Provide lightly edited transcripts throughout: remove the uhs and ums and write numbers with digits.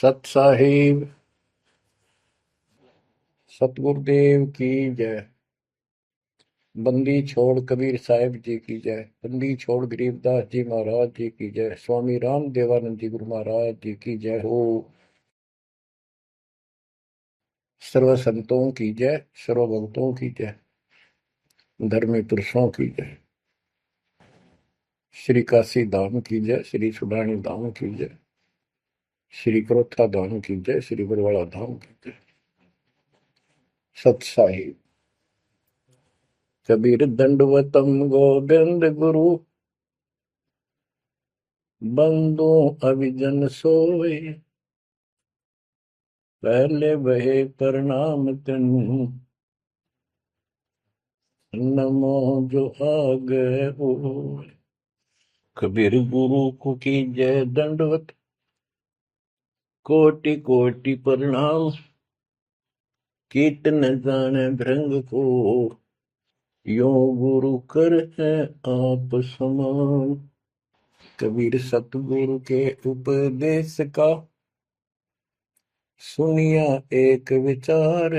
सत साहिब सतगुरुदेव की जय। बंदी छोड़ कबीर साहिब जी की जय। बंदी छोड़ गरीबदास जी महाराज जी की जय। स्वामी राम देवानंद जी गुरु महाराज जी की जय हो। सर्व संतों की जय, सर्व भक्तों की जय, धर्मी पुरुषों की जय। श्री काशी धाम की जय, श्री सुडानी धाम की जय, श्री क्रोथा धाम की जय, श्री बरवाड़ा धाम की जय। सत साहिब कबीर दंडवतम गोविंद गुरु, बंदो अभिजन सोए, पहले बहे प्रणाम तिन, नमो जो आगे होए। कबीर गुरु को की जय दंडवत, कोटि कोटि प्रणाम, कीर्तन जाने भृंग को, यो गुरु कर है आप समान। कबीर सतगुरु के उपदेश का, सुनिया एक विचार,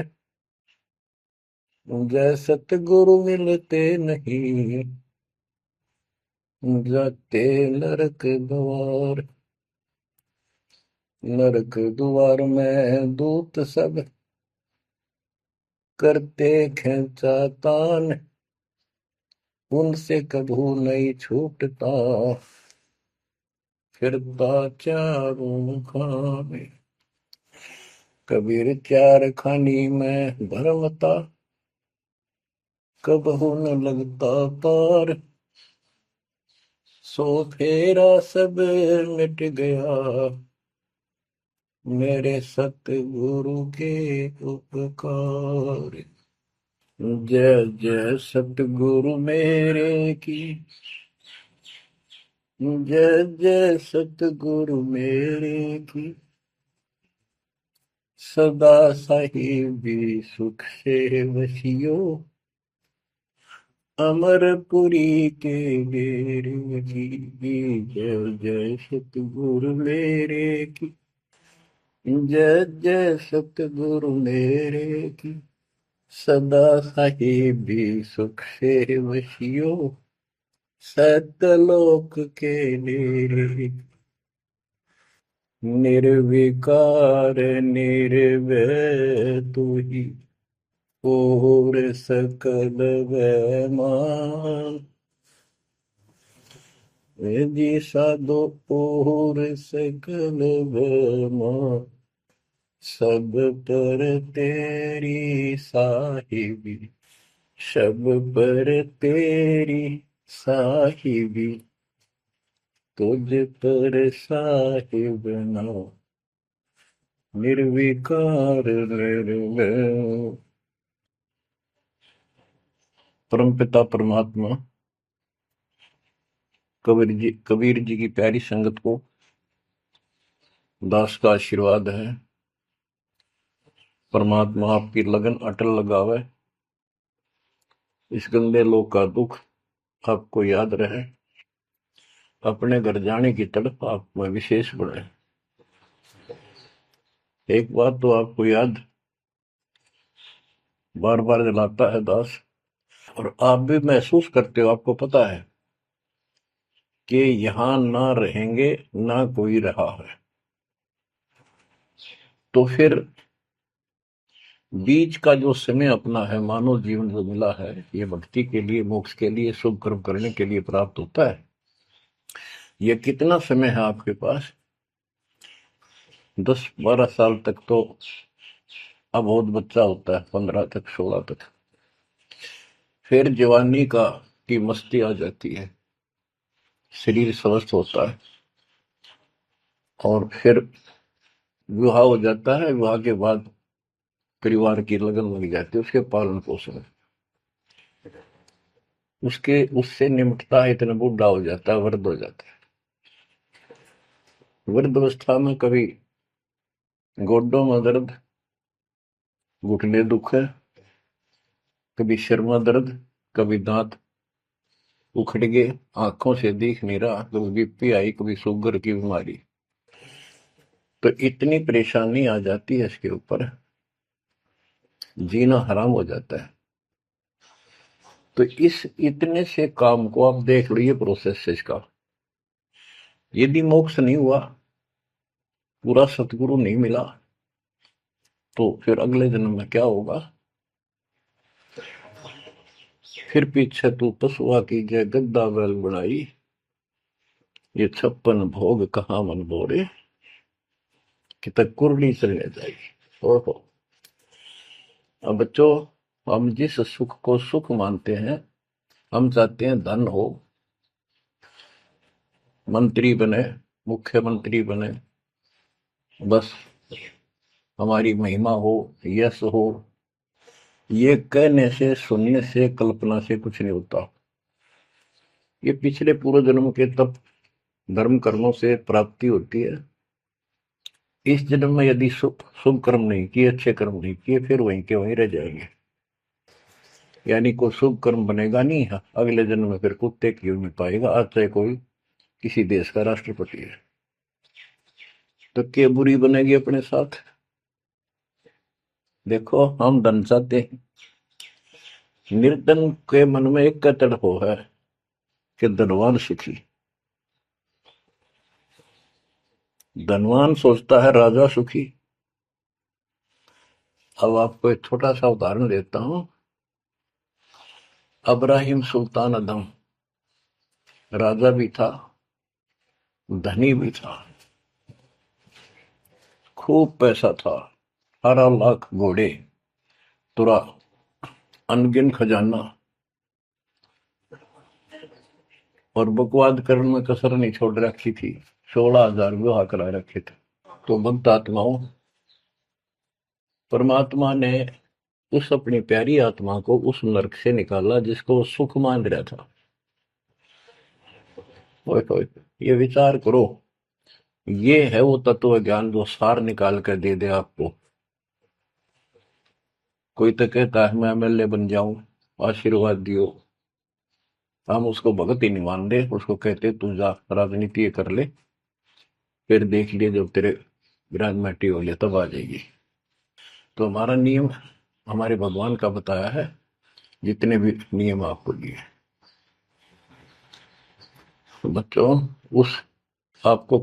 जय सतगुरु मिलते नहीं, जाते नरक द्वार। नरक द्वार में दूत सब, करते खेचा तान, उनसे कभू नहीं छूटता, फिरता चारों खाने। कबीर चार खानी में भरमता, कबहू न लगता पार, सो फेरा सब मिट गया, मेरे सतगुरु के उपकार। जय जय सतगुरु मेरे की, जय जय सतगुरु मेरे की, सदा साहिबी सुख से वसियो, अमरपुरी के डेरे की। जय जय सतगुरु मेरे की, जय जय सतगुरु मेरे की, सदा साहिबी सुख से वसियो, सतलोक के डेरे। निर्विकार निर्भय तू ही, और सकल वैमान। जी साधो और सकल वैमान, सब पर तेरी साहिबी, सब पर तेरी साहिबी, तुझ पर साहिब ना, निर्विकार निर्भय। परमपिता परमात्मा कबीर जी की प्यारी संगत को दास का आशीर्वाद है। परमात्मा आपकी लगन अटल लगावे, इस गंदे लोक का दुख आपको याद रहे, अपने घर जाने की तड़प आप में विशेष बढ़े। एक बात तो आपको याद बार बार दिलाता है दास, और आप भी महसूस करते हो, आपको पता है कि यहां ना रहेंगे ना कोई रहा है, तो फिर बीच का जो समय अपना है, मानव जीवन जो मिला है, ये भक्ति के लिए, मोक्ष के लिए, शुभ कर्म करने के लिए प्राप्त होता है। ये कितना समय है आपके पास? 10-12 साल तक तो अबोध बच्चा होता है, 15 तक, 16 तक, फिर जवानी का की मस्ती आ जाती है, शरीर स्वस्थ होता है, और फिर विवाह हो जाता है। विवाह के बाद परिवार की लगन लग जाती है, उसके पालन पोषण में, उसके उससे निमटता है, इतना बूढ़ा हो जाता है, वृद्ध हो जाता है। वृद्ध अवस्था में कभी गोड्डों में दर्द, घुटने दुख है, कभी सिर में दर्द, कभी दांत उखड़ गए, आंखों से दिख नहीं रहा, कभी बीपी आई, कभी शुगर की बीमारी। तो इतनी परेशानी आ जाती है इसके ऊपर, जीना हराम हो जाता है। तो इस इतने से काम को आप देख लो, ये प्रोसेस है इसका। यदि मोक्ष नहीं हुआ, पूरा सतगुरु नहीं मिला, तो फिर अगले जन्म में क्या होगा? फिर पीछे तू पशुआ की जय गद्दा बैल बनाई, ये 56 भोग कहाँ मन बोरे, कि तक कुरली चलने जाएगी। ओहो। अब बच्चों, हम जिस सुख को सुख मानते हैं, हम चाहते हैं धन हो, मंत्री बने, मुख्यमंत्री बने, बस हमारी महिमा हो, यश हो। ये कहने से, सुनने से, कल्पना से कुछ नहीं होता। ये पिछले पूर्व जन्म के तप धर्म कर्मों से प्राप्ति होती है। इस जन्म में यदि शुभ शुभ कर्म नहीं किए, अच्छे कर्म नहीं किए, फिर वहीं के वहीं रह जाएंगे। यानी कोई शुभ कर्म बनेगा नहीं, अगले जन्म में फिर कुत्ते की नहीं पाएगा, आज चाहे कोई किसी देश का राष्ट्रपति है। तो क्या बुरी बनेगी अपने साथ? देखो, हम धन चाहते हैं, निर्धन के मन में एक तड़प है कि धनवान सुखी। धनवान सोचता है राजा सुखी। अब आपको एक छोटा सा उदाहरण देता हूं। अब्राहिम सुल्तान अदम राजा भी था, धनी भी था, खूब पैसा था, 18 लाख घोड़े, तुरा, अनगिन खजाना, और बकवाद करने में कसर नहीं छोड़ रखी थी। 16,000 विवाह करा रखे थे। तो भक्त आत्माओं, परमात्मा ने उस अपनी प्यारी आत्मा को उस नरक से निकाला जिसको वो सुख मान रहा था। ओए ओए, ये विचार करो। ये है वो तत्व ज्ञान जो सार निकाल कर दे दे आपको। कोई तो कहता है मैं एमएलए बन जाऊं, आशीर्वाद दियो। हम उसको भगत ही नहीं मान रहे, उसको कहते तू जा राजनीति कर ले, फिर देख लिए जब तेरे विराजमाटी हो गया तब आ जाएगी। तो हमारा नियम हमारे भगवान का बताया है, जितने भी नियम आपको दिए। तो बच्चों, उस आपको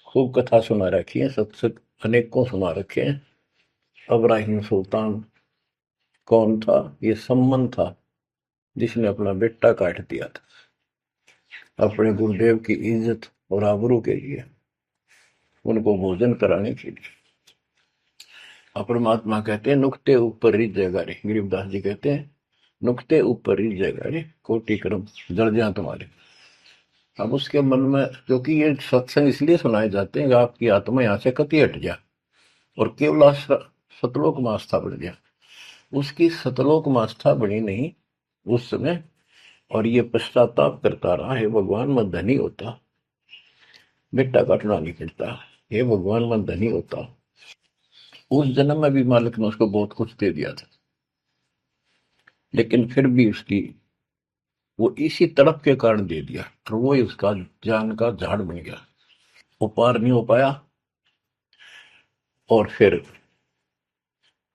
खूब कथा सुना रखी है, सत्संग अनेकों सुना रखे हैं। अब्राहिम सुल्तान कौन था? ये सम्मन था जिसने अपना बेटा काट दिया था अपने गुरुदेव की इज्जत और आबरू के लिए, उनको भोजन कराने के लिए। परमात्मा कहते हैं नुक्ते ऊपर रिझ जाएगा रे, गरीबदास जी कहते हैं नुक्ते ऊपर रिझ जाएगा रे, कोटि कर्म जड़ जाए तुम्हारे। अब उसके मन में, क्योंकि ये सत्संग इसलिए सुनाए जाते हैं कि आपकी आत्मा यहाँ से कति हट जाए और केवल सतलोक में आस्था बढ़ जाए। उसकी सतलोक में आस्था बनी नहीं उस समय, और ये पश्चाताप करता रहा, हे भगवान मैं धनी होता, बेटा काटना नहीं पड़ता, हे भगवान मैं धनी होता। उस जन्म में भी मालिक ने उसको बहुत कुछ दे दिया था, लेकिन फिर भी उसकी वो इसी तड़प के कारण दे दिया, और वो ही उसका जान का झाड़ बन गया। वो पार नहीं हो पाया, और फिर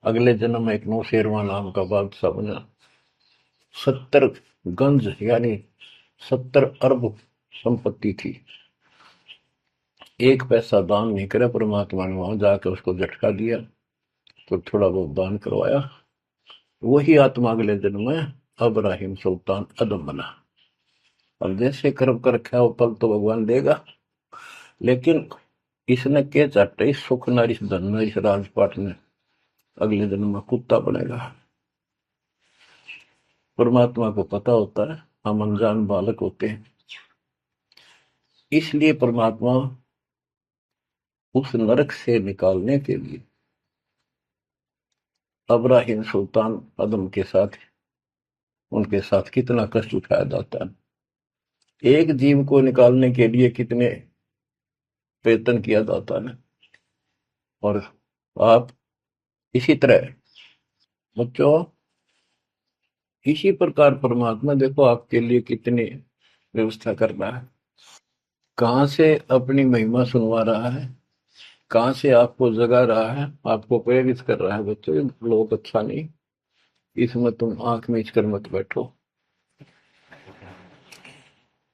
अगले जन्म में एक नौशेरवा नाम का बादशाह बना। 70 गंज यानी 70 अरब संपत्ति थी। एक पैसा दान नहीं करे, परमात्मा ने वहां जाकर उसको झटका दिया तो थोड़ा बहुत दान करवाया। वही आत्मा अगले जन्म में अब्राहिम सुल्तान अदम बना। अब जैसे कर्म कर रखा है वो फल तो भगवान देगा, लेकिन इसने के चाटे इस सुख न इस धन न इस राजपाट ने, अगले जन्म में कुत्ता बनेगा। परमात्मा को पता होता है, हम अनजान बालक होते हैं। इसलिए परमात्मा उस नरक से निकालने के लिए अब्राहिम सुल्तान अदम के साथ, उनके साथ कितना कष्ट उठाया जाता है। एक जीव को निकालने के लिए कितने प्रयत्न किया जाता है। और आप इसी तरह बच्चों, इसी प्रकार परमात्मा देखो आपके लिए कितनी व्यवस्था कर रहा है, कहां से अपनी महिमा सुनवा रहा है। कहाँ से आपको जगा रहा है, आपको प्रेरित कर रहा है, बच्चों ये लोग अच्छा नहीं, इसमें तुम आंख मीच कर मत बैठो।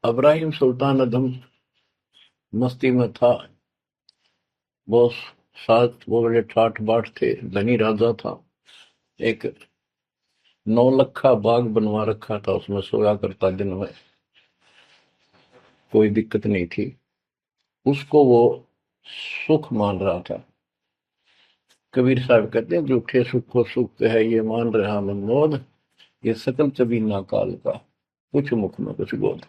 अब्राहिम सुल्तान अदम मस्ती में था, वो सात वो बड़े ठाठ बाट थे, धनी राजा था। एक 9 लखा बाग बनवा रखा था, उसमें सोया करता दिन में, कोई दिक्कत नहीं थी उसको, वो सुख मान रहा था। कबीर साहब कहते हैं, झूठे सुख को सुख है ये मान रहा मनमोद, ये सकल चबीना काल का, कुछ मुख में कुछ बोध।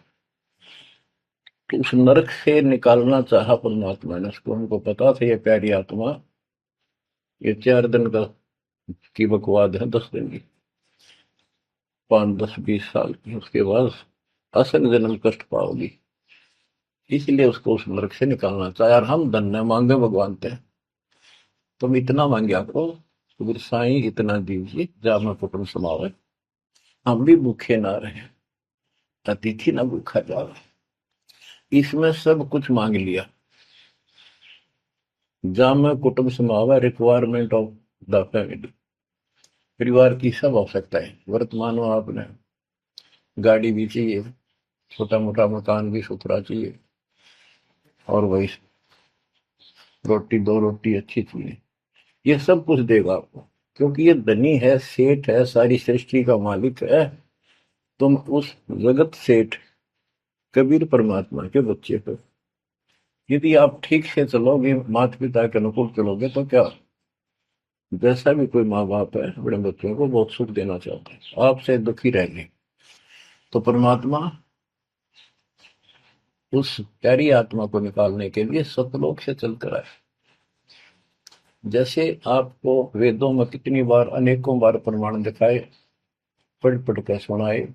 तो उस नरक से निकालना चाहा परमात्मा ने उसको, उनको पता था ये प्यारी आत्मा, ये 4 दिन का की बकवाद है, 10 दिन की, 5, 10, 20 साल की, उसके बाद असल जन्म कष्ट पाओगी, इसलिए उसको उस नरक से निकालना चाहे। और हम धन्य मांगे भगवान थे, तुम इतना मांगे आपको, तो साईं इतना दीजिए जा मैं कुटुंब समावे, हम भी भूखे ना रहे, अतिथि ना भूखा जावे। इसमें सब कुछ मांग लिया, जहां में कुटुंब समावे, रिक्वायरमेंट ऑफ द फैमिली, परिवार की सब आवश्यकता है। वर्तमान में आपने गाड़ी भी चाहिए, छोटा मोटा मकान भी सुथरा चाहिए, और वही रोटी, 2 रोटी अच्छी चाहिए, ये सब कुछ देगा आपको, क्योंकि ये धनी है, सेठ है, सारी सृष्टि का मालिक है। तुम उस जगत सेठ कबीर परमात्मा के बच्चे हो। यदि आप ठीक से चलोगे, माता पिता के अनुकूल चलोगे, तो क्या, जैसा भी कोई माँ बाप है अपने बच्चों को बहुत सुख देना चाहता है, आपसे दुखी रहेंगे, तो परमात्मा उस प्यारी आत्मा को निकालने के लिए सतलोक से चलकर आए। जैसे आपको वेदों में कितनी बार, अनेकों बार प्रमाण दिखाए, पढ़ पढ़ कर सुनाए,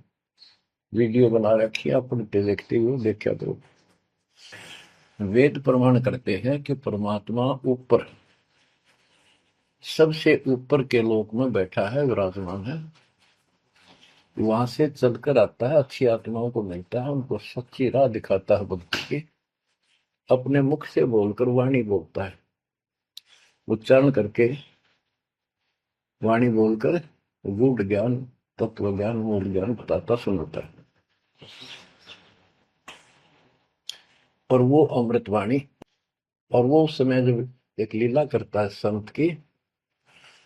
वीडियो बना रखी है, आप पढ़ते देखते हुए देखा करो। वेद प्रमाण करते हैं कि परमात्मा ऊपर, सबसे ऊपर के लोक में बैठा है, विराजमान है, वहां से चलकर आता है, अच्छी आत्माओं को मिलता है, उनको सच्ची राह दिखाता है भक्ति की, अपने मुख से बोलकर वाणी बोलता है, उच्चारण करके वाणी बोलकर गूढ़ ज्ञान, तत्व ज्ञान, मूल ज्ञान बताता सुनाता है। और वो अमृतवाणी, और वो उस समय जब एक लीला करता है संत की,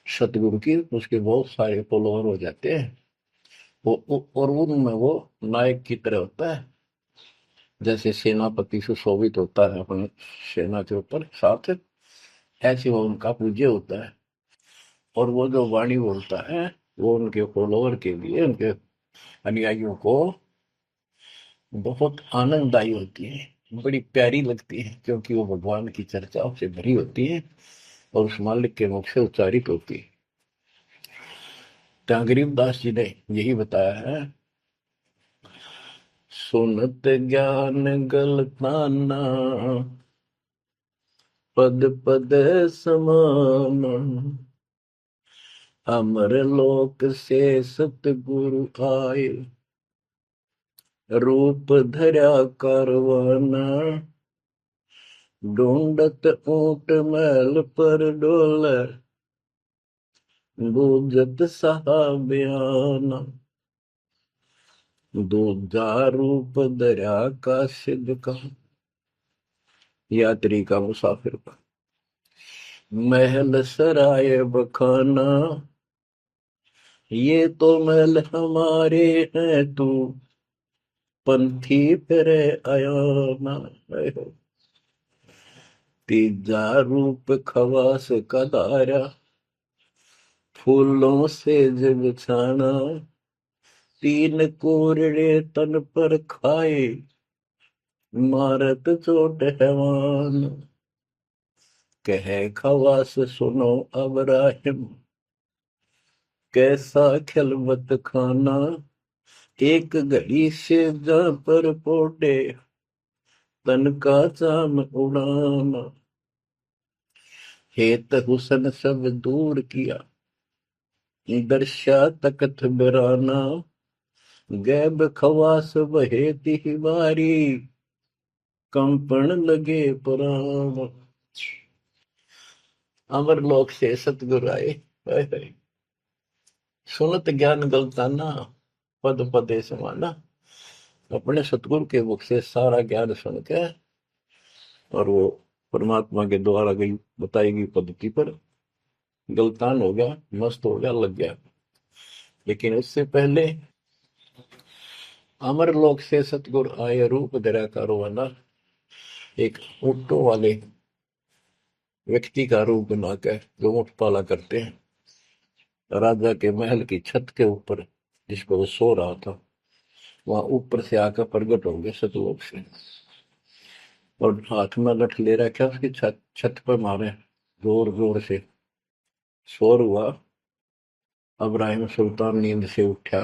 सतगुरु की, उसके बहुत सारे फॉलोअर हो जाते हैं, और उनमें वो नायक की तरह होता है, जैसे सेनापति सुशोभित होता है अपने सेना के ऊपर साथ, ऐसे वो उनका पूज्य होता है। और वो जो वाणी बोलता है, वो उनके फॉलोअर के लिए, उनके अनुयायियों को बहुत आनंददायी होती है, बड़ी प्यारी लगती है, क्योंकि वो भगवान की चर्चाओं से भरी होती है और उस मालिक के मुख से उच्चारित होती है। तो गरीबदास जी ने यही बताया है, सुनत ज्ञान गलताना, पद पद समान, अमर लोक से सतगुरु आए, रूप धरा कारवाना, ढूंढत ऊंट मैल पर डोले, बूझत साहबियाना, दूजा रूप दरिया का सिद्ध का, यात्री का, मुसाफिर का, महल सराय बखाना, ये तो महल हमारे हैं, तू पंथी फिरे अयाना। तीजा रूप खवास का दायरा, फूलों से जग छाना, तीन कोरड़े तन पर खाए, मारत चोट हैवान, कह खवास सुनो अब राहिम, कैसा खिलवत खाना, एक घड़ी से जा पर पोटे, तन का चाम उड़ाना, हेत हुसन सब दूर किया, दर्शा तकत बिराना, गैब खवास बहे तिहवारी, कंपन लगे पुराण। अमर लोक से सतगुरु आए, हाय हाय। सुनत ज्ञान गलताना, पद पदे समाना। अपने सतगुरु के मुख से सारा ज्ञान सुन के और वो परमात्मा के द्वारा गई बताई गई पद्धति पर गलतान हो गया, मस्त हो गया, लग गया। लेकिन उससे पहले अमर लोक से सतगुरु आए, रूप धरा कारोबाना। एक ऊँटों वाले व्यक्ति का रूप बनाकर जो ऊँट पाला करते हैं, राजा के महल की छत के ऊपर जिस पर वो सो रहा था, वहां ऊपर से आकर प्रकट हो गए सतलोक से, और हाथ में लठ ले रखा, उसकी छत छत पर मारे जोर जोर से। शोर हुआ। अब्राहिम सुल्तान नींद से उठा।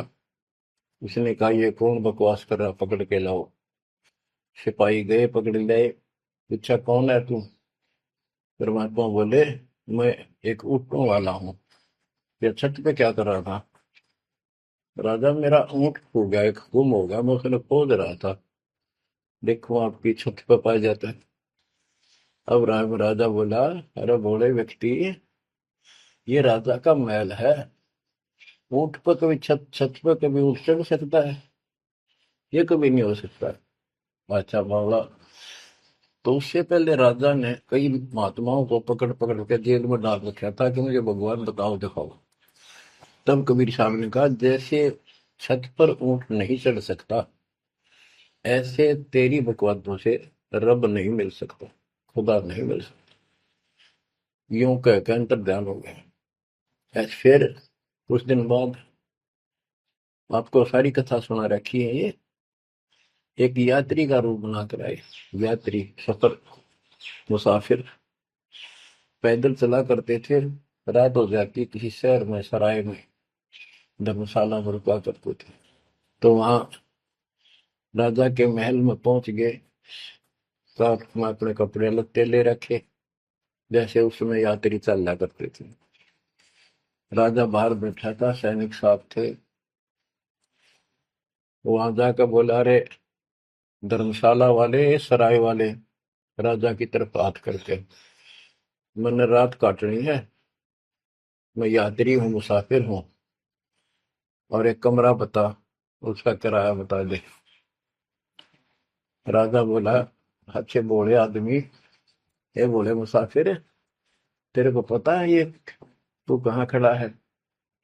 उसने कहा, ये कौन बकवास कर रहा, पकड़ के लाओ। सिपाही गए, पकड़ लाए। पूछा, कौन है तू? परमात्मा बोले, मैं एक ऊँटों वाला हूँ। ये छत पे क्या कर रहा था? राजा, मेरा ऊँट खो गया, एक गुम हो गया, मैं उसने खोज रहा था, देखो आपकी छत पे पाया जाता है। अब राजा बोला, अरे भोले व्यक्ति, ये राजा का महल है, ऊँट पर कभी छत छत पर कभी ऊँट चढ़ सकता है? ये कभी नहीं हो सकता। अच्छा बोला। तो उससे पहले राजा ने कई महात्माओं को पकड़ पकड़ के जेल में डाल रखा था कि मुझे भगवान बताओ, दिखाओ। तब कबीर साहब ने कहा, जैसे छत पर ऊँट नहीं चढ़ सकता, ऐसे तेरी बकवादों से रब नहीं मिल सकता, खुदा नहीं मिल सकता। यूं कहकर अंतर ध्यान हो गया। फिर कुछ दिन बाद आपको सारी कथा सुना रखी है, ये एक यात्री का रूप बनाकर आए। यात्री, सफर, मुसाफिर पैदल चला करते थे। रात हो जाती, किसी शहर में, सराय में, धर्मशाला में रुका करते थे। तो वहां राजा के महल में पहुंच गए। साथ में अपने कपड़े लत्ते ले रखे, जैसे उसमें यात्री चला करते थे। राजा बाहर बैठा था, सैनिक साहब थे। वहां जाकर बोला, अरे धर्मशाला वाले, सराय वाले, राजा की तरफ हाथ करके, मैंने रात काटनी है, मैं यात्री हूँ, मुसाफिर हूँ, और एक कमरा बता, उसका किराया बता दे। राजा बोला, अच्छे बोले आदमी, ये बोले मुसाफिर, तेरे को पता है ये तू कहाँ खड़ा है?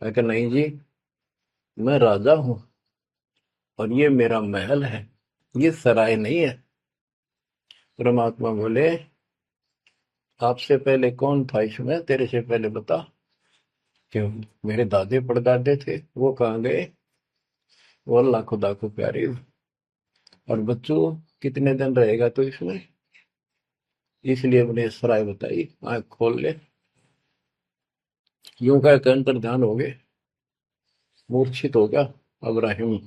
मैं कहा, नहीं जी, मैं राजा हूँ और ये मेरा महल है, ये सराय नहीं है। परमात्मा बोले, आपसे पहले कौन था इसमें, तेरे से पहले बता। क्यों? मेरे दादे परदादे थे, वो कहाँ गए? वो अल्लाह खुदा को प्यारे। और बच्चों, कितने दिन रहेगा तो इसमें? इसलिए मैंने सराय बताई, आंख खोल ले। यूं कह के अंतर ध्यान हो गए, मूर्छित हो गया अब्राहिम।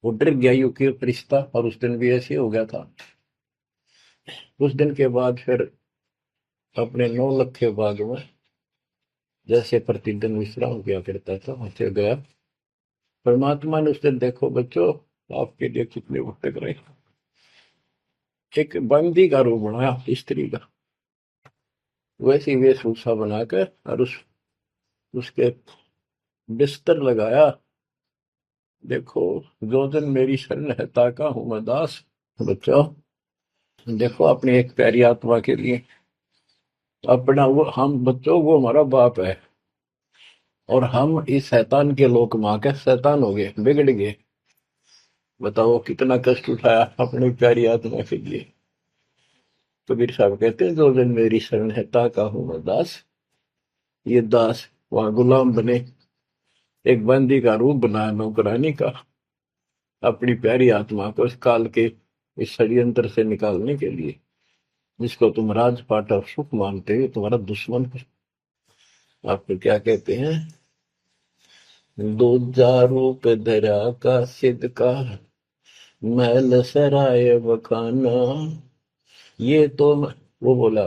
वो डर गया, यूं कि फरिश्ता, और उस दिन भी ऐसे हो गया था। उस दिन के बाद फिर अपने 9 लखे बाग में जैसे प्रतिदिन विश्राम किया करता था, वैसे गया। परमात्मा ने उस दिन, देखो बच्चों, आपके लिए कितने भटक रहे, एक बंदी का रूप बनाया, स्त्री का, वैसी वेशभूषा बनाकर, और उसके बिस्तर लगाया। देखो, जो दिन मेरी शरण है, ताका हूं मैं दास। बच्चों, देखो अपनी एक प्यारी आत्मा के लिए अपना, वो हम बच्चों, वो हमारा बाप है, और हम इस शैतान के लोक में आके शैतान हो गए, बिगड़ गए। बताओ कितना कष्ट उठाया अपनी प्यारी आत्मा के लिए। कबीर साहब कहते हैं, जो दिन मेरी शरण है, ताका हूं मैं दास। ये दास वहां गुलाम बने, एक बंदी का रूप बनाया, नौकरानी का, अपनी प्यारी आत्मा को इस काल के इस षड्यंत्र से निकालने के लिए। जिसको तुम राजपाट और सुख मानते हो, तुम्हारा दुश्मन है। आपको क्या कहते हैं? दूजा रूप धरा का सिद्ध का, महल सराय बखाना। ये तो वो बोला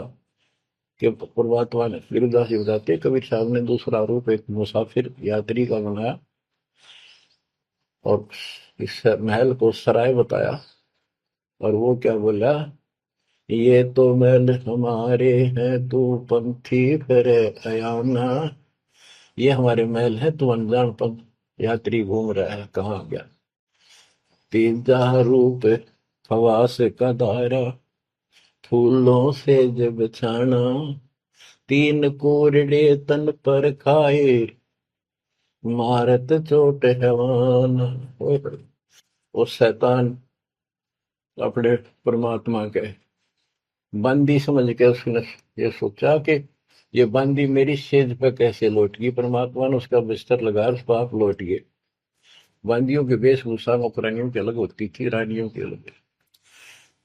कि परमात्मा ने, गिरिदास जी बताते, कबीर साहब ने दूसरा रूप एक मुसाफिर यात्री का बनाया, और इस महल को सराय बताया। और वो क्या बोला, ये तो महल हमारे हैं, तू पंथी फिर अयाना। ये हमारे महल है, तू अनजान पंथ यात्री घूम रहा है, कहाँ गया। तीजा रूप खवास का धारा, फूलों से जब छाना। तीन कोरडे तन पर खाए, मारत चोट हैवान। वो शैतान अपने परमात्मा के बंदी समझ के उसने ये सोचा कि ये बंदी मेरी सेज पे कैसे लौट गई। परमात्मा ने उसका बिस्तर लगा, उस पाप लौट गए। बंदियों की वेशभूषा नौकरानियों की अलग होती थी, रानियों की अलग।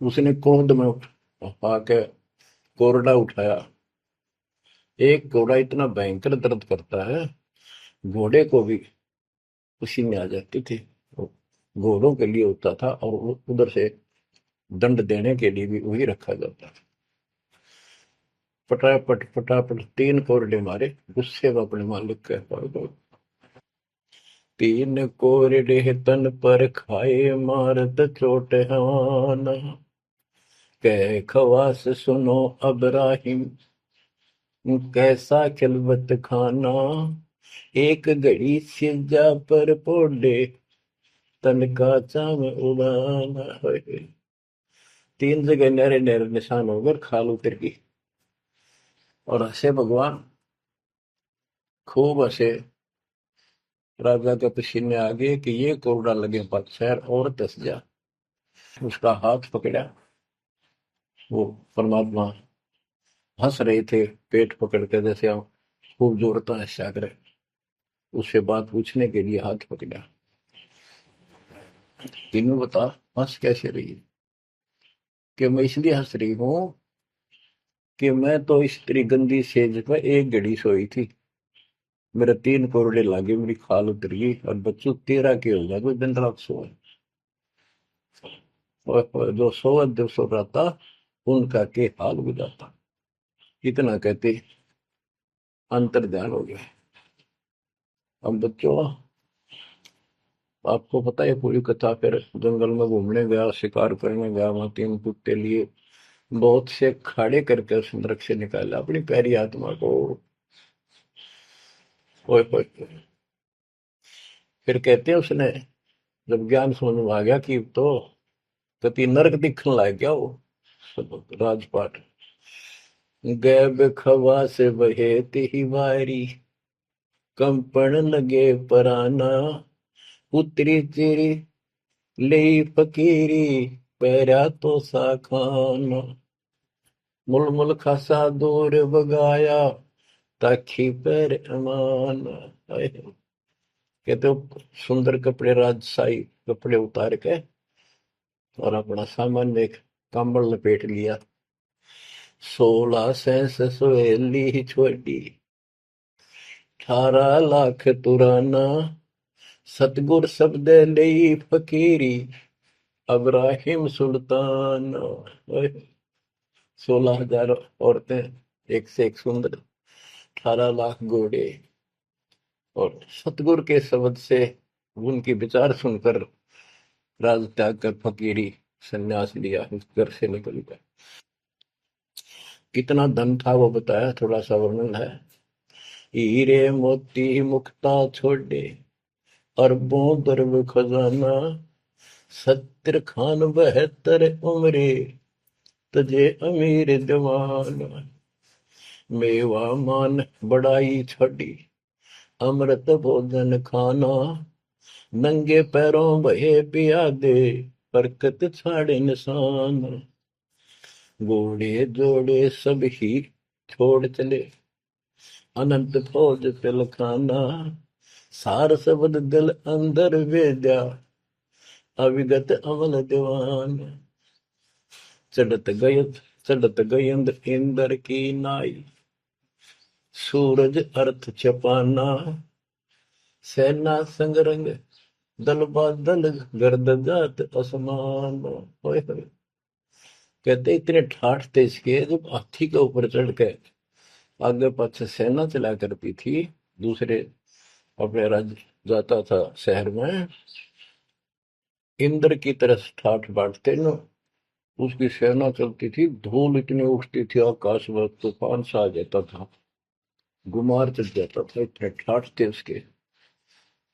उसने क्रोध में आके कोरडा उठाया। एक घोड़ा इतना भयंकर दर्द करता है, घोड़े को भी पसीने आ जाती थी। वो घोड़ों के लिए होता था, और उधर से दंड देने के लिए भी वही रखा जाता था। फटाफट फटाफट तीन कोरडे मारे, गुस्से में अपने मालिक के पास गए। तीन कोरडे तन पर खाए, मारत चोट हवाना। कह खवास सुनो अबराहिम, कैसा खिलवत खाना। एक घड़ी सिजा पर पोडे, तन का चाव उड़ाना। तीन जगह नहरे नहरे निशान होकर खाल उतर गई। और हंसे भगवान, खूब हंसे। राजा के पसीने आ गए कि ये कोरडा लगे पक्षर और दस जा। उसका हाथ पकड़ा। वो परमात्मा हंस रहे थे, पेट पकड़ के, जैसे हम खूब जोरता हंसा करे। उससे बात पूछने के लिए हाथ पकड़ा। तीनों बता, हंस कैसे रही है। कि मैं इसलिए हंस रही हूँ कि मैं तो इस तेरी गंदी सेज पर एक घड़ी सोई थी, मेरे तीन कोरडे लागे, मेरी खाल उतर गई, और बच्चों तेरा के हो गया, कोई दिन रात सोए। और जो सोवत जो सो रहा, उनका के हाल बुझाता। इतना कहते अंतर ध्यान हो गया। अब बच्चों, आपको पता है पूरी कथा। फिर जंगल में घूमने गया, शिकार करने गया, वहां तीन कुत्ते लिए, बहुत से खड़े करके उस नरक से निकाला अपनी प्यारी आत्मा को। ओए ओए ओए। फिर कहते हैं उसने, जब ज्ञान समझ में आ गया कि तो कति नरक दिखने लग गया वो राजपाट। गैब खवा से बहे ही वारी, कंपन लगे पराना। उतरी चिरी ले फकीरी, पैरा तो सा खाना। मुलमुल खासा दूर बगाया, ताखी पैर अमान। कहते हो सुंदर कपड़े, राजशाही कपड़े उतार के, और अपना सामान्य एक कंबल लपेट लिया। 16 ससुएली छोड़ी, 18 लाख तुराना। सतगुर शब्द ले फकीरी, अब्राहिम सुल्तान। 16,000 औरतें, एक से एक सुंदर, 18 लाख घोड़े। और सतगुरु के शब्द से, उनके विचार सुनकर राज त्याग कर फकीरी संन्यास लिया, इस घर से निकल गया। कितना धन था वो बताया, थोड़ा सा वर्णन है। हीरे मोती मुक्ता छोड़े, अरबों दरब खजाना। 70 खान 72 उम्रे, तजे अमीर जवान। मेवा मान बड़ाई छड़ी, अमृत भोजन खाना। नंगे पैरों बहे पियादे, बरकत छाड़े निशान। घोड़े जोड़े सब ही छोड़ चले, अनंत फौज तिलखाना। सार शब्द दिल अंदर भेजा, अविगत अमल दीवान। चढ़त गय चढ़त गयंद इंद्र की नाई, सूरज अर्थ छपाना। सेना संगरंग दल बादल, गर्द जात असमान। होए होए। कहते इतने ठाठ थे इसके, जब हाथी के ऊपर चढ़ के आगे पाछे सेना चला करती थी, दूसरे अपने राज्य जाता था शहर में, इंद्र की तरह ठाठ बांटते न। उसकी सेना चलती थी, धूल इतनी उठती थी आकाश में, तूफान सा आ जाता था, गुमार चढ़ जाता था, इतने ठाठ थे उसके,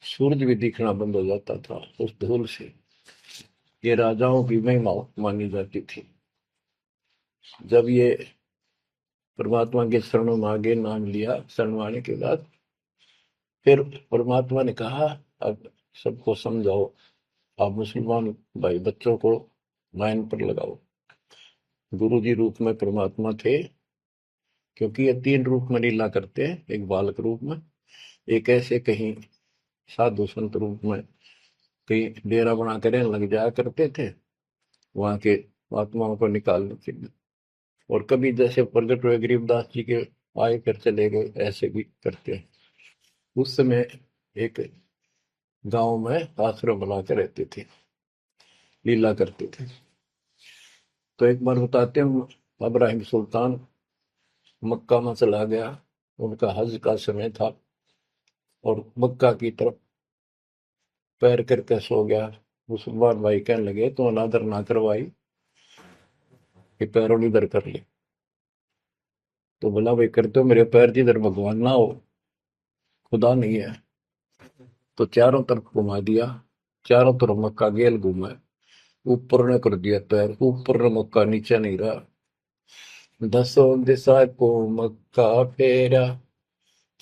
सूरज भी दिखना बंद हो जाता था उस धूल से। ये राजाओं की महिमा मानी जाती थी। जब ये परमात्मा के शरणों में आगे नाम लिया, शरण आने के बाद फिर परमात्मा ने कहा, अब सबको समझाओ, आप मुसलमान भाई बच्चों को लाइन पर लगाओ। गुरु जी रूप में परमात्मा थे, क्योंकि ये तीन रूप में लीला करते हैं, एक बालक रूप में, एक ऐसे कहीं साधु संत रूप में कहीं डेरा बना कर लग जाया करते थे वहां के आत्माओं को निकालने के लिए, और कभी जैसे प्रगट हुए गरीबदास जी के आए कर चले गए, ऐसे भी करते हैं। उस समय एक गांव में आश्रम बना के रहते थे, लीला करते थे। तो एक बार बताते हैं, इब्राहिम सुल्तान मक्का में चला गया, उनका हज का समय था, और मक्का की तरफ पैर करके सो गया। मुसलमान भाई कहने लगे तो अनादर ना करवाई कि पैरों इधर कर ले। तो बोला, भाई करते हो मेरे पैर जिधर भगवान ना हो, खुदा नहीं है। तो चारों तरफ घुमा दिया, चारों तरफ मक्का गेल घूमा, ऊपर ने कर दिया पैर, ऊपर ने मक्का, नीचे नहीं रहा। दसों दिशा को मक्का फेरा,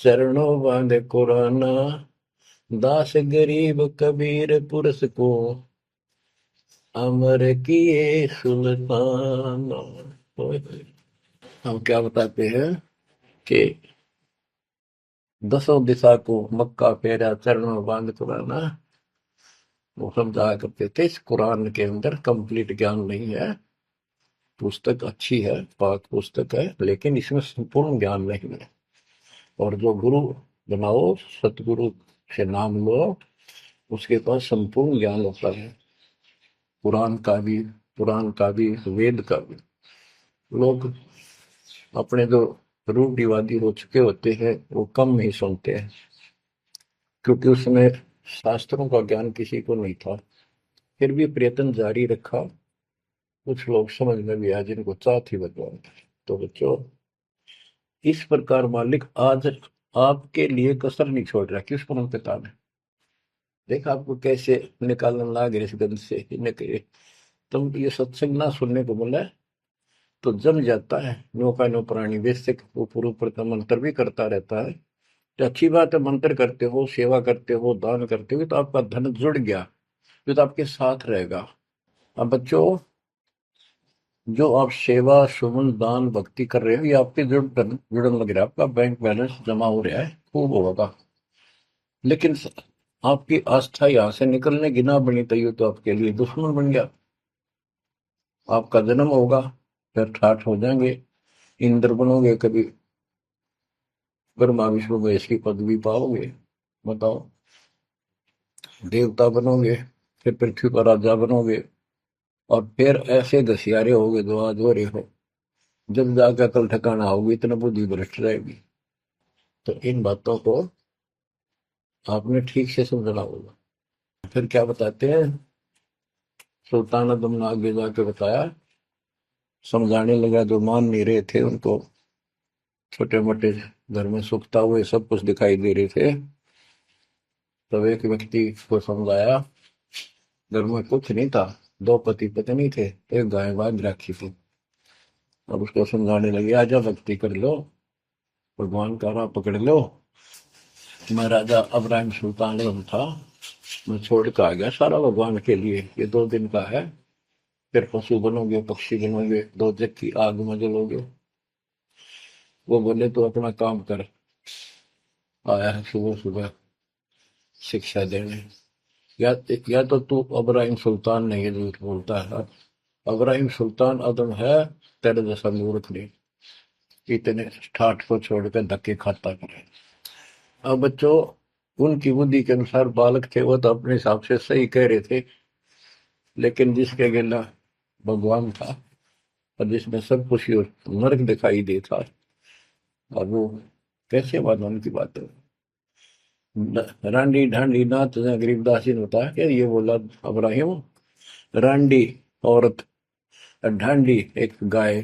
चरणों बांधे कुराना, दास गरीब कबीर पुरस को, अमर किए सुल्तान। हम क्या बताते हैं कि दसों दिशा को मक्का फेरा, चरणों बांध कुराना, वो समझाया करते थे। इस कुरान के अंदर कंप्लीट ज्ञान नहीं है, पुस्तक अच्छी है, पाक पुस्तक है, लेकिन इसमें संपूर्ण ज्ञान नहीं है। और जो गुरु बनाओ, सतगुरु से नाम लो, उसके पास संपूर्ण ज्ञान होता है, कुरान का भी, पुराण का भी, वेद का भी। लोग अपने जो रूढ़िवादी हो चुके होते हैं, वो कम ही सुनते हैं, क्योंकि उसमें शास्त्रों का ज्ञान किसी को नहीं था। फिर भी प्रयत्न जारी रखा, कुछ लोग समझ में भी आए जिनको चाह थी भगवान की। तो बच्चों, इस प्रकार मालिक आज आपके लिए कसर नहीं छोड़ रहा। किस परम पिता ने देखा आपको कैसे निकालने लगा इस गंध से, इन्हें कहे तुम ये सत्संग ना सुनने को बोला है, तो जम जाता है नौका नो प्राणी बेसिक, ऊपर ऊपर का मंत्र भी करता रहता है। तो अच्छी बात है, मंत्र करते हो, सेवा करते हो, दान करते हो, तो आपका धन जुड़ गया, जो तो आपके साथ रहेगा। अब बच्चों, जो आप सेवा सुमन दान भक्ति कर रहे हो, ये आपके जुड़न लग रहा है, आपका बैंक बैलेंस जमा हो रहा है, खूब होगा। लेकिन आपकी आस्था यहाँ से निकलने की ना बनी, तो ये तो आपके लिए दुश्मन बन गया। आपका जन्म होगा, फिर ठाठ हो जाएंगे, इंद्र बनोगे, कभी ब्रह्मा विष्णु महेश की पदवी पाओगे, बताओ, देवता बनोगे, फिर पृथ्वी पर राजा बनोगे, और फिर ऐसे घसियारे होगे जो आज हो रहे हो। जब जाकर कल ठिकाना होगी, इतना बुद्धि भ्रष्ट रहेगी। तो इन बातों को आपने ठीक से समझना होगा। फिर क्या बताते हैं, सुल्तान आदम ने आगे जाके बताया, समझाने लगा, जो मान नहीं रहे थे उनको, छोटे मोटे घर में सुखता हुए सब कुछ दिखाई दे रहे थे। तब एक व्यक्ति को समझाया, घर में कुछ नहीं था, दो पति पत्नी थे, एक गाय बांध रखी थी। अब उसको समझाने लगे, आजा भक्ति कर लो, भगवान का राह पकड़ लो। मैं राजा अब्राहिम सुल्तान था, मैं छोड़ के आ गया सारा भगवान के लिए, ये 2 दिन का है, फिर पशु बनोगे, पक्षी बनोगे, दो जग की आग में जलोगे। वो बोले, तो अपना काम कर, आया है सुबह सुबह शिक्षा देने। या या तो तू अब्राहिम सुल्तान नहीं है, झूठ बोलता है। अब्राहिम सुल्तान अदम है, तेरे जैसा मूर्ख नहीं, इतने ठाठ को छोड़कर धक्के खाता करे। अब बच्चों, उनकी बुद्धि के अनुसार बालक थे, वो तो अपने हिसाब से सही कह रहे थे, लेकिन जिसके गिला भगवान था, और जिसमें सब कुछ नरक दिखाई देता, और वो कैसे माना उनकी बात है। रांडी ढांडी नाच, गरीबदास जी ने बताया कि ये बोला अब्राहिम, रांडी औरत ढांडी एक गाय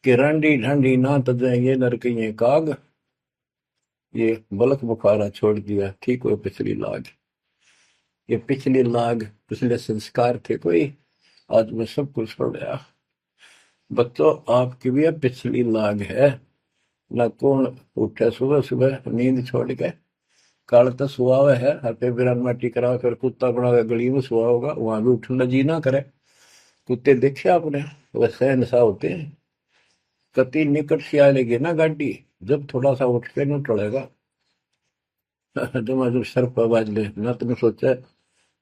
कि रंडी ढांडी ना तजे ये नरकइये काग, ये बलक बुखारा छोड़ दिया ठीक हो पिछली लाग। ये पिछली लाग पिछले संस्कार थे कोई, आज मैं सब कुछ छोड़ गया। बच्चों आपकी भी अब पिछली लाग है ना। कौन उठे सुबह सुबह नींद छोड़ के, काल तो सुहावे है हते बिरान माटी करा फिर कुत्ता बना के गली में सुहा होगा, वहां भी उठना जी ना करे। कुत्ते देखे आपने, वैसे नशा होते हैं। कति निकट से आएगी ना गाड़ी, जब थोड़ा सा उठ के न टलेगा जब सर पर बाज ले ना, तुमने सोचा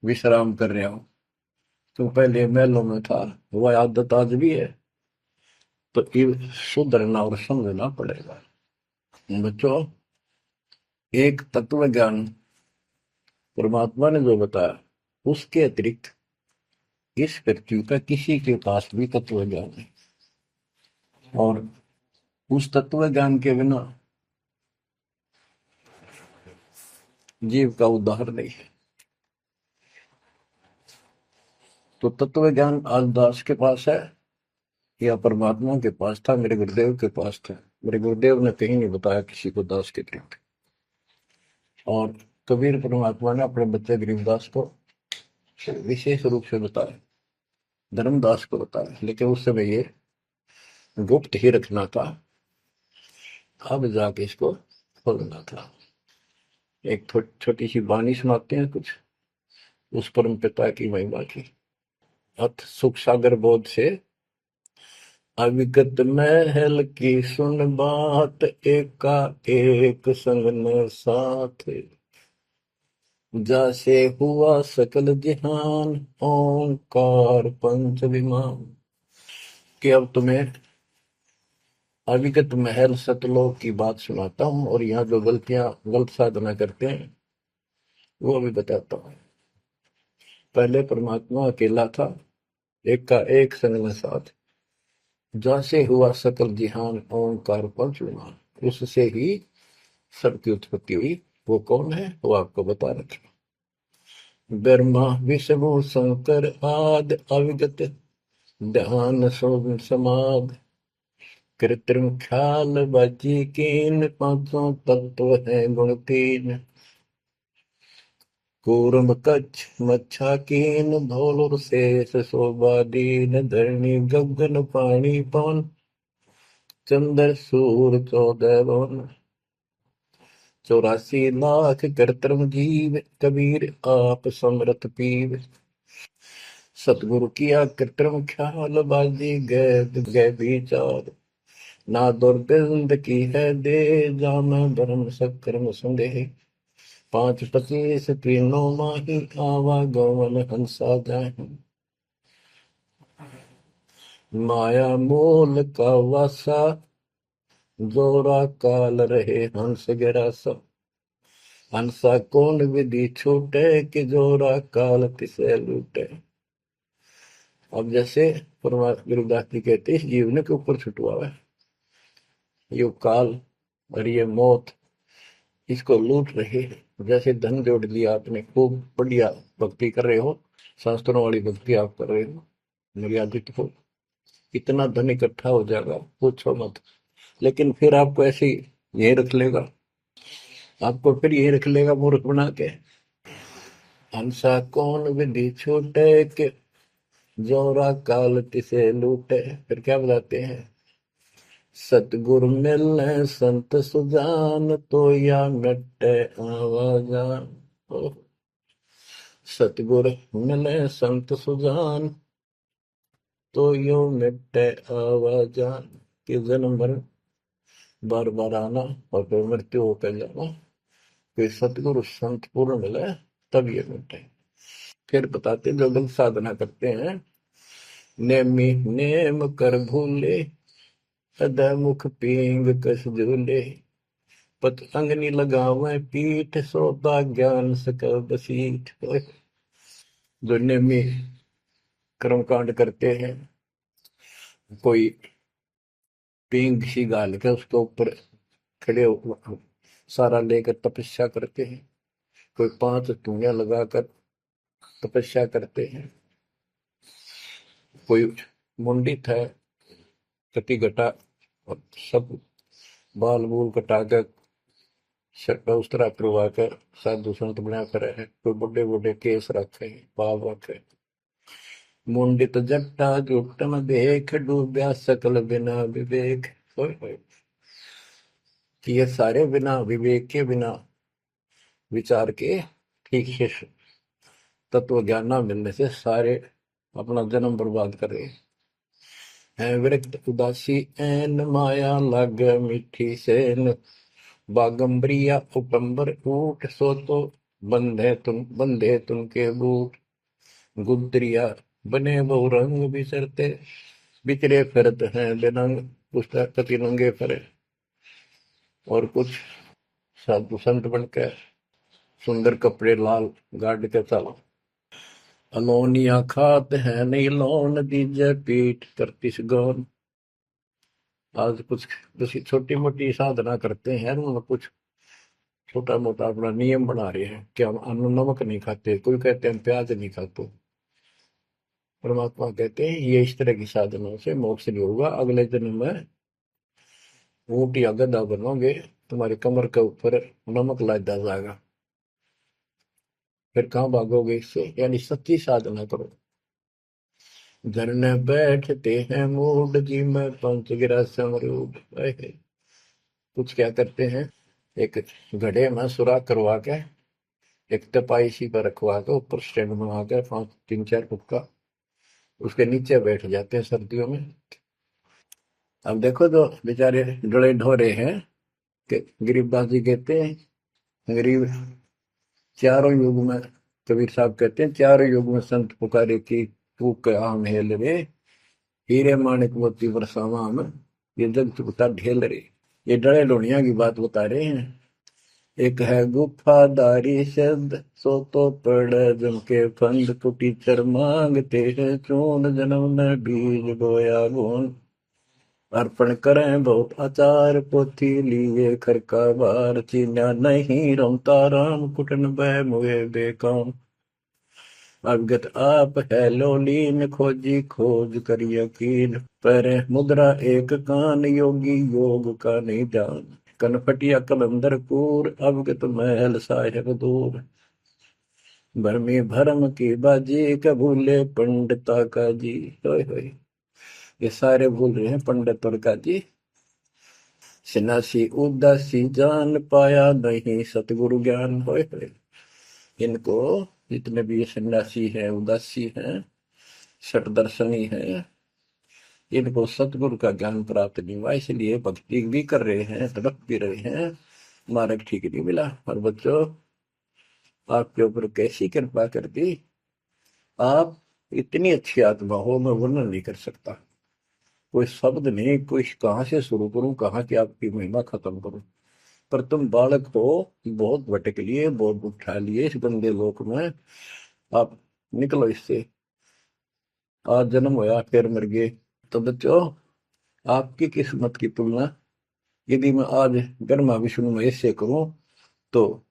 विश्राम कर रहा हूं। तुम पहले महलों में था, वह आदत आज भी है, तो ये सुधरना और समझना पड़ेगा। बच्चों एक तत्व ज्ञान परमात्मा ने जो बताया, उसके अतिरिक्त इस पृथ्वी का किसी के पास भी तत्व ज्ञान है, और उस तत्व ज्ञान के बिना जीव का उद्धार नहीं है। तो तत्व ज्ञान आज दास के पास है या परमात्मा के पास था, मेरे गुरुदेव के पास था। मेरे गुरुदेव ने कहीं नहीं बताया किसी को दास के अतिरिक्त। और कबीर परमात्मा ने अपने बच्चे गरीबदास को विशेष रूप से बताया, धर्मदास को बताया, लेकिन उस समय ये गुप्त ही रखना था, अब जाके इसको खोलना था। एक छोटी सी वाणी सुनाते हैं कुछ उस परम पिता की महिमा की। अथ सुख सागर बोध से अविगत महल की सुन बात, एका एक संग न साथ, जैसे हुआ सकल जहान, ओंकार पंच विमान। कि अब तुम्हें अविगत महल सतलोक की बात सुनाता हूं, और यहाँ जो गलतियां गलत साधना करते हैं वो भी बताता हूं। पहले परमात्मा अकेला था, एक का एक संग में साथ, जैसे हुआ सकल जिहान, ओंकार पंच विमान। उससे ही सबकी उत्पत्ति हुई। वो कौन है वो आपको बता रखा। ब्रह्मा विष्णु शंकर आदि अविगत, ध्यान समाध, कृत्रिम ख्याल बाजी कीन, पांचों तत्व है गुण तीन। कूर्म कच्छ मच्छा कीन, धौल और शेष शोभा दीन, धरणी गगन पानी पवन, चंद्र सूर 14 भवन। 84 लाख कृत्रिम जीव, कबीर आप समरथ पीव। सतगुरु किया कृत्रिम ख्याल, बाजी गए विचार, ना दुर्बिंद की है दे, जाना धर्म सक्रम संदेह। 5 25 तीनों माही, आवा गौवन हंसा जाहि। माया मूल का वासा, जोरा काल रहे हंस गिरासा। हंसा कौन विधि छूटे, कि जोरा काल तिसे लूटे। अब जैसे परमात्मा गुरुदास जी कहते हैं, इस जीवन के ऊपर छुटवा है ये काल और ये मौत, इसको लूट रहे हैं। जैसे धन जोड़ लिया आपने, खूब बढ़िया भक्ति कर रहे हो, शास्त्रों वाली भक्ति आप कर रहे हो, मर्यादित हो, इतना धन इकट्ठा हो जाएगा पूछो मत। लेकिन फिर आपको ऐसे यही रख लेगा, आपको फिर यही रख लेगा मूर्ख बना के। हंसा कौन विधि छूटे, के जोरा काल तिसे लूटे। फिर क्या बताते हैं, सतगुरु मिलने संत सुजान, तो या मिटे आवाजान। सतगुरु मिले संत सुजान, तो यो मिटे आवाजान। कि जन्म मरण बार बार आना और फिर मृत्यु होकर जाना, कोई सतगुरु संत पूर्ण मिले तब ये मिटे। फिर बताते जो गलत साधना करते हैं, नेमी नेम कर भूले, हृदय मुख पींग कस झूले। पत अंगनी लगावे पीठ, सोता ज्ञान सकल बसीठ। जो नेमी कर्मकांड करते हैं, कोई पींग सी गाल के उसके ऊपर खड़े सारा लेकर तपस्या करते हैं, कोई 5 धुनिया लगाकर तपस्या करते हैं, कोई मुंडित है, कति घटा, और सब बाल बूल कटा कर शर्ट उस तरह करवा कर साधु संत बना कर है। कोई बड़े बड़े केस रखे, बाल रखे। मुंडित जट्टा जुटन देख, डूबया सकल बिना विवेक। होय होय। कि ये सारे बिना विवेक के, बिना विचार के, ठीक से तत्व ज्ञान ना मिलने से सारे अपना जन्म बर्बाद कर रहे हैं। विरक्त उदासी एन माया लग, मीठी सेन बागंबरिया उपंबर ऊट, सो तो बंधे तुम के बूट। गुदरिया बने बहु रंग बिसरते, बिचरे फिरत हैं बेनंग। पुस्तक कति नंगे फरे। और कुछ साधु संत बनकर सुंदर कपड़े लाल गाड़ के चलो। अलोनिया खात है नहीं लोन, दीजे पीठ करतिस गौन। आज कुछ किसी छोटी मोटी साधना करते हैं, उन्होंने कुछ छोटा मोटा अपना नियम बना रहे हैं कि हम अन्न नमक नहीं खाते, कोई कहते हैं प्याज नहीं खाते। परमात्मा कहते हैं ये इस तरह की साधनों से मोक्ष नहीं होगा, अगले जन्म में ऊंट या गधा बनोगे, तुम्हारी कमर के ऊपर नमक लादा जाएगा, फिर कहाँ भागोगे इससे। यानी सच्ची साधना करो। झरने बैठते हैं मूड जी में, पंच गिरा समरूड। कुछ क्या करते हैं, एक घड़े में सुराख करवा के, एक तपाई सी पर रखवा के, ऊपर स्टैंड बना के 3-4 फुट का, उसके नीचे बैठ जाते हैं सर्दियों में। अब देखो तो बेचारे डले ढोरे हैं कि गरीबदास जी कहते हैं, गरीब चारों युग में, कबीर साहब कहते हैं चारों युग में संत पुकारे की तू आम हेल रे, हीरे माणिक मोती बरसावा हम, ये जग चुकता ढेल रे। ये डले लोनिया की बात बता रहे हैं। एक है गुफादारी शब्द, सो तो पड़ जम के फंद, कुटी चर मांगते हैं चून, जन्म न बीज बोया गुण। अर्पण करें बहुत आचार, पोथी लिए खर का बार, चीन्या नहीं रमता राम, कुटन बह मुए बेकाम। अवगत आप है लोलीन, खोजी खोज कर यकीन, पर मुद्रा एक कान, योगी योग का नहीं जान। कनपटिया कलंदर पूर, अवगत महल साहेब दूर। भरमी भरम की बाजी, कबूले पंडिता का जी। होय होय। ये सारे भूल रहे हैं पंडित और का जी। सन्यासी उदासी जान, पाया नहीं सतगुरु ज्ञान। होय होय। इनको, जितने भी सन्यासी हैं, उदासी हैं, सठ दर्शनी हैं, इनको सतगुरु का ज्ञान प्राप्त नहीं हुआ, इसलिए भक्ति भी कर रहे हैं, तड़प भी रहे हैं, मार्ग ठीक नहीं मिला। और बच्चों, आपके ऊपर कैसी कृपा कर दी, आप इतनी अच्छी आत्मा हो, मैं वर्णन नहीं कर सकता। कोई शब्द नहीं, कोई कहाँ से शुरू करूं, कहाँ की आपकी महिमा खत्म करूं। पर तुम बालक हो, बहुत भटक लिए, बहुत उठा लिए इस गंदे लोक में, आप निकलो इससे। आज जन्म होया फिर मर गए। तो बच्चों, आपकी किस्मत की तुलना यदि मैं आज ब्रह्मा विष्णु महेश से करूं, तो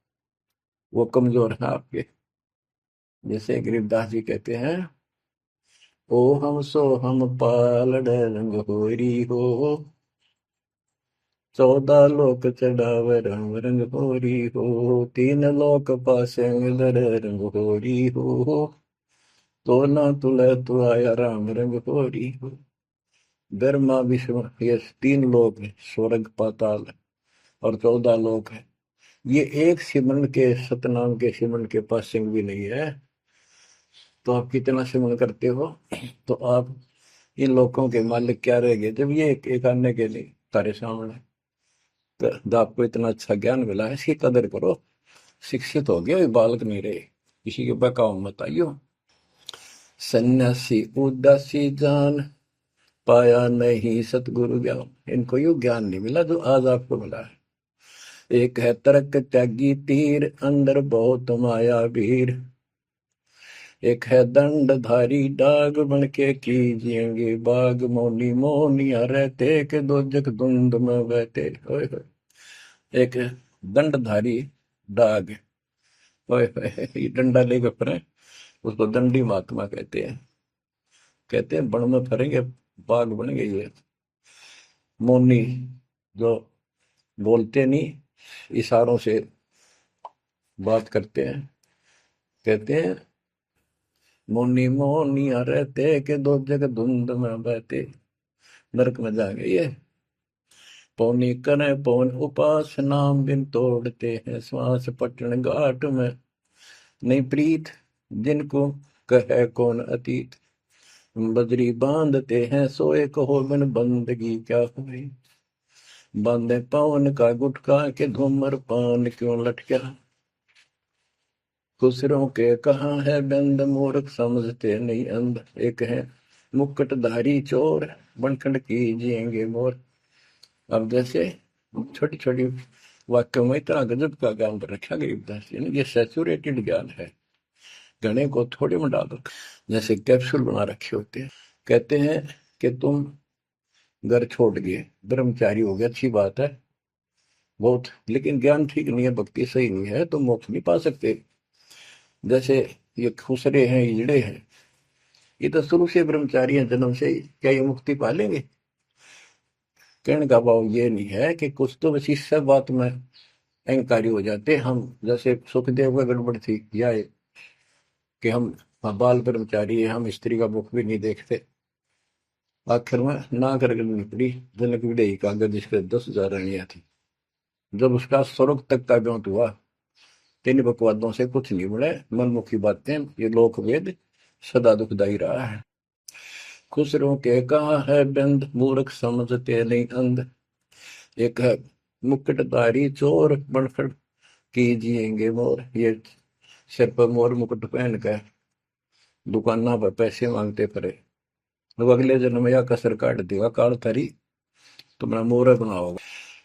वो कमजोर है आपके। जैसे गरीबदास जी कहते हैं, ओ हम सो हम पालड़ रंग होरी हो, 14 लोक चढ़ावे रंग रंग होरी हो, 3 लोक पासे दर रंग होरी हो, तो ना तुले तो आया राम रंग होरी हो। ब्रह्मा विष्णु ये 3 लोक है, स्वर्ग पाताल और 14 लोक है। ये एक सिमरन के, सतनाम के सिमरन के पास सिंह भी नहीं है। तो आप कितना सिमरन करते हो, तो आप इन लोगों के मालिक क्या रह गए, जब ये एक आने के लिए तारे सामने। तो आपको इतना अच्छा ज्ञान मिला है, इसकी कदर करो। शिक्षित हो गए, बालक नहीं रहे, किसी के बहकाव मत आइयो। सन्यासी उदासी जान, पाया नहीं सतगुरु ज्ञान। इनको यू ज्ञान नहीं मिला जो आज आपको मिला है। एक है तर्क त्यागी तीर, अंदर बहुत माया वीर। एक है दंडधारी डाग, बन के कीजिएंगे बाग, मौनी मोनिया रहते के दो जग धुंध में बहते। ओए होए। एक है दंडधारी डाग। ओए होए, ये डंडा लेकर फिरे, उसको दंडी महात्मा कहते हैं। कहते हैं बन में फरेंगे बाग बन गई है। मौनी जो बोलते नहीं, इशारों से बात करते हैं, कहते हैं मौनी मौनिया रहते के दो जग धुंध में बहते, नरक में जाएंगे ये। पौनी करे पवन उपास नाम बिन तोड़ते हैं श्वास पटन घाट में, नहीं प्रीत जिनको कहे कौन अतीत, बजरी बांधते हैं सोए कहो बिन बंदगी क्या हुई, बांधे पवन का गुटका के धूमर पान क्यों लटका, खुसरों के कहाँ है बंद मूर्ख समझते नहीं अंध, एक है मुकुटधारी चोर बनखंड कीजिएंगे मोर। अब जैसे छोटी छोटी वाक्यों में इतना गजब का ज्ञान रखा गरीबदास जी ने, ये सैचुरेटेड ज्ञान है, गणे को थोड़े में डाल रखा, जैसे कैप्सूल बना रखे होते हैं। कहते हैं कि तुम घर छोड़ गए, ब्रह्मचारी हो गया, अच्छी बात है बहुत, लेकिन ज्ञान ठीक नहीं है, भक्ति सही नहीं है, तो मोक्ष नहीं पा सकते। जैसे ये खुसरे हैं, इजड़े हैं, ये तो शुरू से ब्रह्मचारी हैं जन्म से ही, क्या ये मुक्ति पा लेंगे? कहने का भाव ये नहीं है कि कुछ तो बस इस सब बात में अहंकारी हो जाते हम, जैसे सुखदेव का गड़बड़ थी या कि हम बाल ब्रह्मचारी है, हम स्त्री का मुख भी नहीं देखते। आखिर में ना करके निकली जनक विदेही कागज, जिसके 10,000 रानियां थी। जब उसका स्वर्ग तक का ब्योंत हुआ, तीन बकवादों से कुछ नहीं बने, मनमुखी बातें, ये लोक वेद सदा दुखदाई रहा है। खुसरों के कहा है बंद मूर्ख समझते नहीं अंध, एक है मुकुटधारी चोर बनखड़ कीजिएंगे मोर, ये सिर पर मोर मुकुट पहन कर दुकाना पर पैसे मांगते पड़े, तो अगले जन्म में या कसर काट देगा काल थारी, तुम्हारा मोर बनाओगा।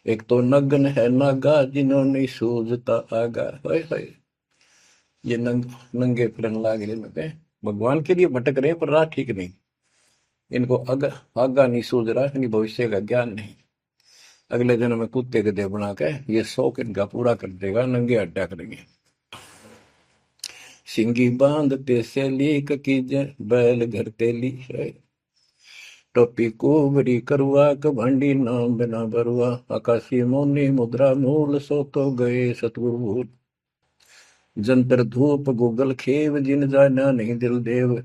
एक तो नग्न है नागा जिन्होंने सूझता आगा, हाय ये नंगे फिरन लाग रहे में भगवान के लिए भटक रहे हैं, पर राह ठीक नहीं, इनको आगा नहीं सूझ रहा, इनकी भविष्य का ज्ञान नहीं। अगले जन्म में कुत्ते गधे बना के ये शौक इनका पूरा कर देगा, नंगे अड्डा करेंगे। सिंगी बांधते से लीक की बैल घर तेली, टोपी कुबरी करुआ कभंडी नाम बिना बरुआ, आकाशी मोनी मुद्रा मूल सो तो गए सतगुरु भूल, जंतर धूप गूगल खेव जिन जाना नहीं दिल देव,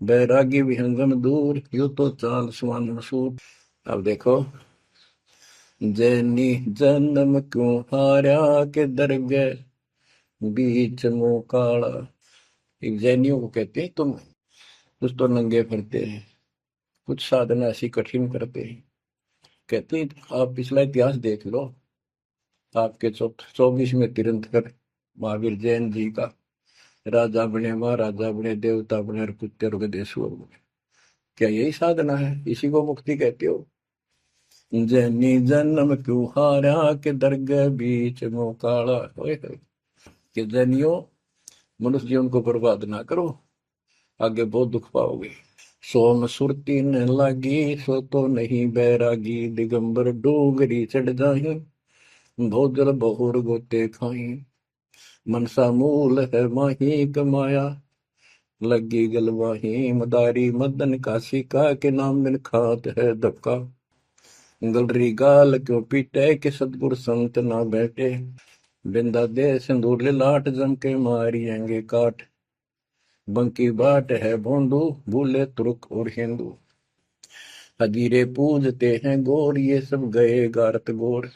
बैरागी विहंगम दूर यू तो चाल सुवन मसूर। अब देखो, जैनी जन्म क्यों हारा के दरगे बीच मुंह काला, एक जैनियों को कहते हैं तुम कुछ तो नंगे फिरते हैं, कुछ साधना ऐसी कठिन करते हैं। कहते हैं आप पिछला इतिहास देख लो, आपके 24वें तीर्थंकर महावीर जैन जी का, राजा बने महाराजा बने देवता बने और कुत्ते रुगदेश्वर बने, क्या यही साधना है? इसी को मुक्ति कहते हो? जैनी जन्म क्यों हारा के दरगाह बीच मोकाला, कि जैनियों मनुष्य जीवन को बर्बाद ना करो, आगे बहुत दुख पाओगे। सोम सुरती न लागी सो तो नहीं बैरागी, दिगंबर डोगरी चढ़ जाही भोजल बहुर गोते खाई, मनसा मूल है माही कमाया लगी गलवाही, मदारी मदन काशी का के नाम बिन खात है धक्का, गलरी गाल क्यों पीटे के सतगुर संत ना बैठे, बिंदा दे सिंदूर लाट जम के मारियेंगे काट, बंकी बाट है भोंदू भूले तुर्क और हिंदू, हजीरे पूजते हैं गोर ये सब गए गारत गोर,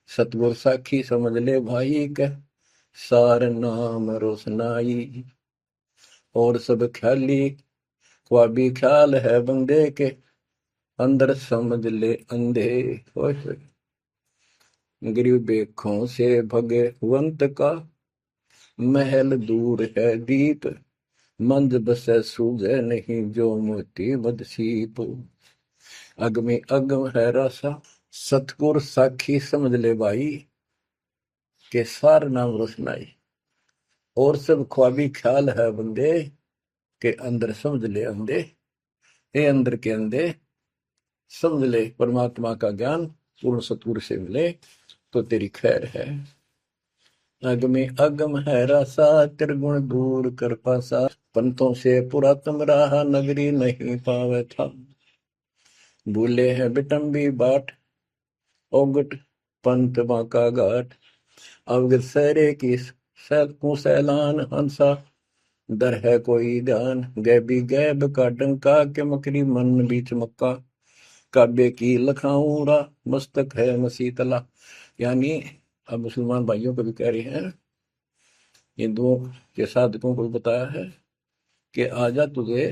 सतगुर साखी समझ ले भाई के सार नाम रोशनाई, और सब ख्याली ख्वाबी ख्याल है बंदे के अंदर समझ ले अंधे, गरीब बेखों से भगवंत का महल दूर है दीप, मंद बसे सूझे नहीं जो मोती बदसीप, अगमी अगम है रासा सतगुर साखी समझ ले भाई के सार नाम रोशनाई, और सब ख्वाबी ख्याल है बंदे के अंदर समझ ले अंधे, हे अंदर के अंधे समझ ले परमात्मा का ज्ञान पूर्ण सतगुरु से मिले तो तेरी खैर है। अगमे अगम है रासा, त्रिगुण दूर कर पासा। पंथों से पुरातन रहा, नगरी नहीं पावे था। भूले हैं बिटम्बी बाट, ओगट पंथ बांका घाट। अवगत सहरे की सैलकों सैलान हंसा, दर है कोई ध्यान। गैबी गैब का डंका, के मकरी मन बीच मक्का। काबे की लखाऊरा, मस्तक है मसीतला। यानी अब मुसलमान भाइयों को भी कह रहे हैं, हिंदुओं के साधकों को भी बताया है कि आजा तुझे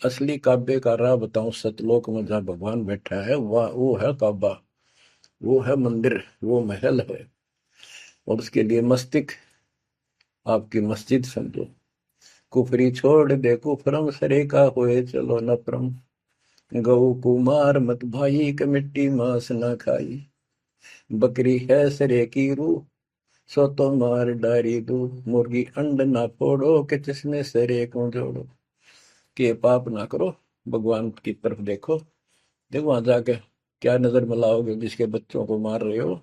असली काबे का राह बताऊं। सतलोक में जहाँ भगवान बैठा है वह वो है काबा, वो है मंदिर, वो महल है। और उसके लिए मस्तिष्क आपकी मस्जिद समझो। कुफरी छोड़ दे कुफरम, सरे का होए चलो नफरम। गऊ कुमार मत भाई, के मिट्टी मांस न खाई। बकरी है सरे की रूह, सो तो मार डारी दू। मुर्गी अंड ना फोड़ो, के जिसमें सरे को जोड़ो। के पाप ना करो, भगवान की तरफ देखो। देखो वहां जाके क्या नजर मिलाओगे, जिसके बच्चों को मार रहे हो।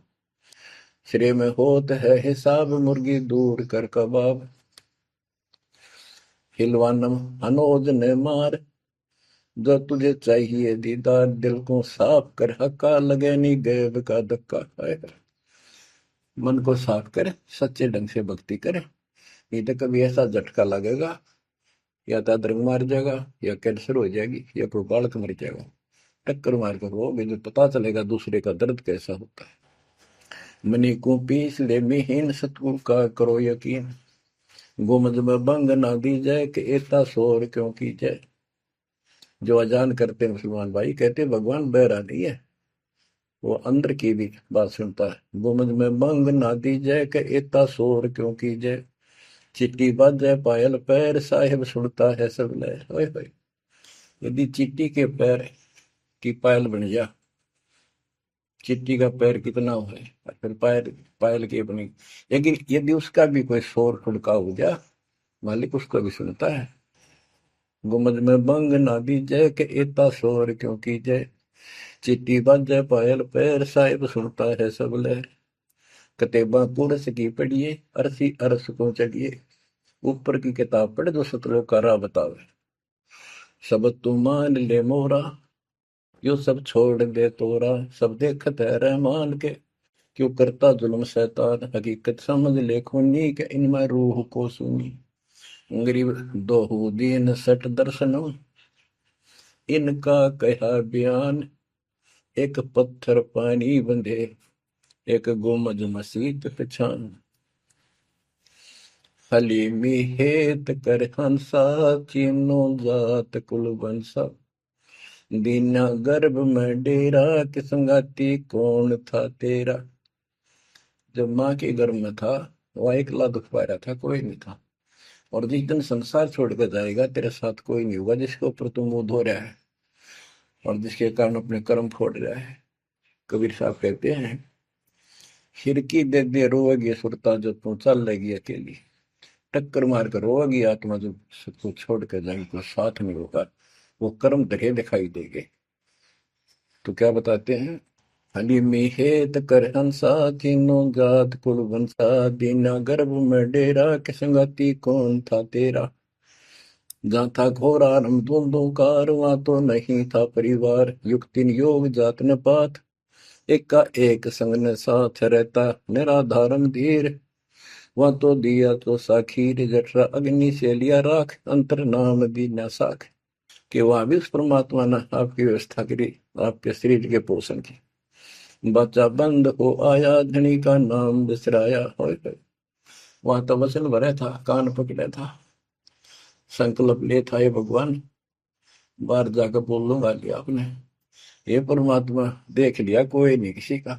श्रेय में होत है हिसाब, मुर्गी दूर कर कबाब। हिलवानम हनोज ने मार, जो तुझे चाहिए दीदार। दिल को साफ कर, हक्का लगे नहीं गैब का धक्का। मन को साफ कर, सच्चे ढंग से भक्ति करे। नहीं तो कभी ऐसा झटका लगेगा, या तो अदरक मार जाएगा, या कैंसर हो जाएगी, या कोई बालक मर जाएगा। टक्कर मार कर रोगे जो पता चलेगा दूसरे का दर्द कैसा होता है। मनी को पीस ले मिहीन, सतगुरु का करो यकीन। गुमज में बंग ना दी जाए, कि एता शोर क्यों की जाए। जो अजान करते मुसलमान भाई कहते भगवान बहरा नहीं है, वो अंदर की भी बात सुनता है। गुमज में बंग ना दी जाए, कि एता शोर क्यों की जाए। चिट्टी बाजे पायल पैर, साहिब सुनता है सब लय। ओए होए, यदि चींटी के पैर की पायल बन जा, चिट्टी का पैर कितना हो है, और फिर पायल पायल की बनी। लेकिन यदि उसका भी कोई शोर खुड़का हो जा, मालिक उसको भी सुनता है। गुमज में बंग ना दी जय, के एता शोर क्यों की जय। चिट्टी बाजे पायल पैर, साहिब सुनता है सब लहर। कतेबा पुरस की पढ़िए, अरसी अरस को चढ़िए। ऊपर की किताब पढ़, जो सतलोक का राह बतावे। सब तू मान ले मोरा, यो सब छोड़ दे तोरा। सब देखत है रहमान के, क्यों करता जुल्म शैतान। हकीकत समझ ले खूनी, के इनमें रूह को सुनी। गरीब दोहू दीन सट दर्शनम, इनका कहा बयान। एक पत्थर पानी बंधे, एक गुमज मसीत पहचान। हलीमी हेत कर हंसा, चीनो जात कुल बंसा। दीना गर्भ में डेरा, कि संगाती कौन था तेरा। जब माँ के गर्भ में था, वह अकेला दुख पा रहा था, कोई नहीं था। और जिस दिन संसार छोड़कर जाएगा, तेरे साथ कोई नहीं होगा जिसके ऊपर तू मुंह धो रहा है और जिसके कारण अपने कर्म फोड़ रहा है। कबीर साहब कहते हैं, खिड़की दे दे रोएगी सुरता, जो तू चल लेगी अकेली। टक्कर मार कर रोएगी आत्मा, जो सबको छोड़ कर जाएगी, कोई साथ नहीं होगा। वो कर्म धरे दिखाई देंगे। तो क्या बताते हैं, हली में हेत कर हंसा, तीनों जात कुल वंशा। दीना गर्भ में डेरा, के संगाती कौन था तेरा। जहाँ था घोर आरंभ धुंधुकार, वहाँ तो नहीं था परिवार। युक्तिन योग जात न पात, एक का एक संग न साथ रहता। निराधारम धीर, वहाँ तो दिया तो साखीर। जठरा अग्नि से लिया राख, अंतर नाम दीना साख। कि वहां भी उस परमात्मा ने आपकी व्यवस्था करी, आपके शरीर के पोषण की। बच्चा बंद हो आया, धनी का नाम बिसराया। हो वहां तो वचन भरे था, कान पकड़े था, संकल्प ले था, ये भगवान बाहर जाकर बोल लूंगा लिया आपने। ये परमात्मा देख लिया कोई नहीं किसी का,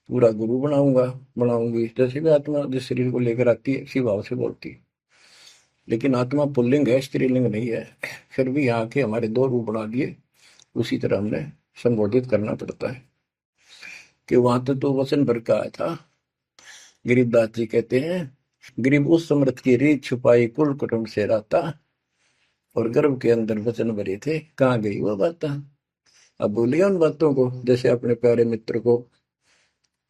पूरा गुरु बनाऊंगा बनाऊंगी। जैसे भी आत्मा जिस शरीर को लेकर आती है, इसी भाव से बोलती है। लेकिन आत्मा पुल्लिंग है, स्त्रीलिंग नहीं है। फिर भी यहाँ के हमारे दो रूप बना दिए, उसी तरह हमने संबोधित करना पड़ता है। कि वहां तो वचन भर का आया था। गरीबदास जी कहते हैं, गरीब उस समृद्ध की रीत छुपाई, कुल कुटुंब से रहता। और गर्भ के अंदर वचन भरे थे, कहाँ गई वो बात। अब भूलिए उन बातों को, जैसे अपने प्यारे मित्र को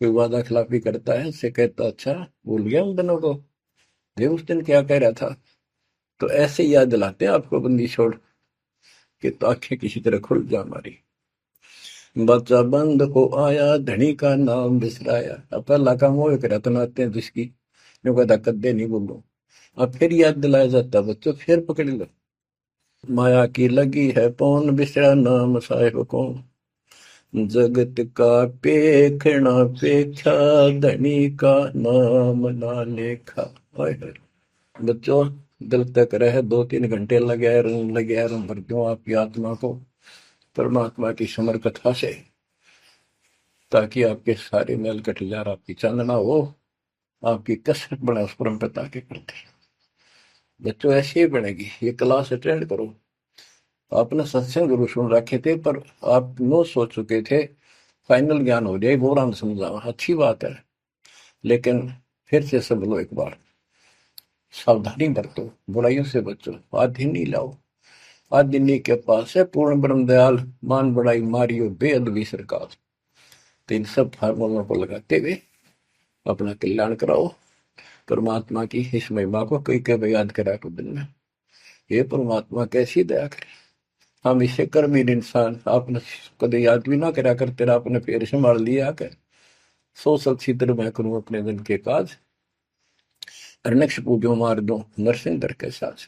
कोई वादा खिलाफी करता है, उससे कहता अच्छा भूल गया उन दिनों को, ये उस दिन क्या कह रहा था। तो ऐसे याद दिलाते हैं आपको बंदी छोड़ कि तो आंखें किसी तरह खुल जा हमारी। बच्चा बंद हो आया, धनी का नाम बिसराया। अब पहला काम वो एक रत्न आते हैं जिसकी जो कहता कद्दे नहीं बोलो। अब फिर याद दिलाया जाता है बच्चों, फिर पकड़ लो। माया की लगी है पौन, बिसरा नाम साहिब कौन। जगत का पेखना पेखा, धनी का नाम ना लेखा। हाय हाय। बच्चों दिल तक रहे 2-3 घंटे लगे रहूं भर दूं आपकी आत्मा को परमात्मा की समर कथा से, ताकि आपके सारे मैल कट जाए, आपकी चांदना हो, आपकी कसरत बने उस परम पिता के प्रति। बच्चों ऐसे ही बनेगी। ये क्लास अटेंड करो। आपने सत्संग जरूर सुन रखे थे, पर आप नो सोच चुके थे फाइनल ज्ञान हो जाए, वो राम समझा, अच्छी बात है, लेकिन फिर से सब लो एक बार। सावधानी बरतो, बुराइयों से बचो, आधि नहीं लाओ। आदिनी के पास है पूर्ण ब्रह्म दयाल, मान बड़ाई मारियो बेअदबी सरकार। तो इन सब फार्मूलों को लगाते हुए अपना कल्याण कराओ। परमात्मा की इस महिमा को कई कई याद करा को दिन में, ये परमात्मा कैसी दया करे। हम इसे कर्महीन इंसान, आपने कदे याद भी ना करा कर, तेरा अपने पैर संभाल लिया कर। सो सब छिद्र मैं करूं अपने दिन के काज, अरनक्ष पूजो मार दो नरसिंह दर के साथ।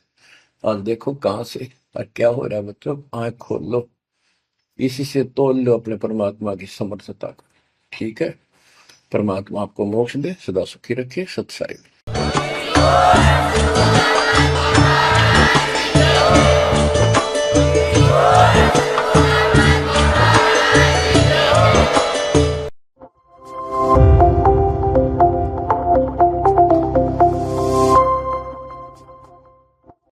आज देखो कहां से और क्या हो रहा है बच्चों, आंख खोल लो, इसी से तोल लो अपने परमात्मा की समर्थता को। ठीक है, परमात्मा आपको मोक्ष दे, सदा सुखी रखे। सत्साई।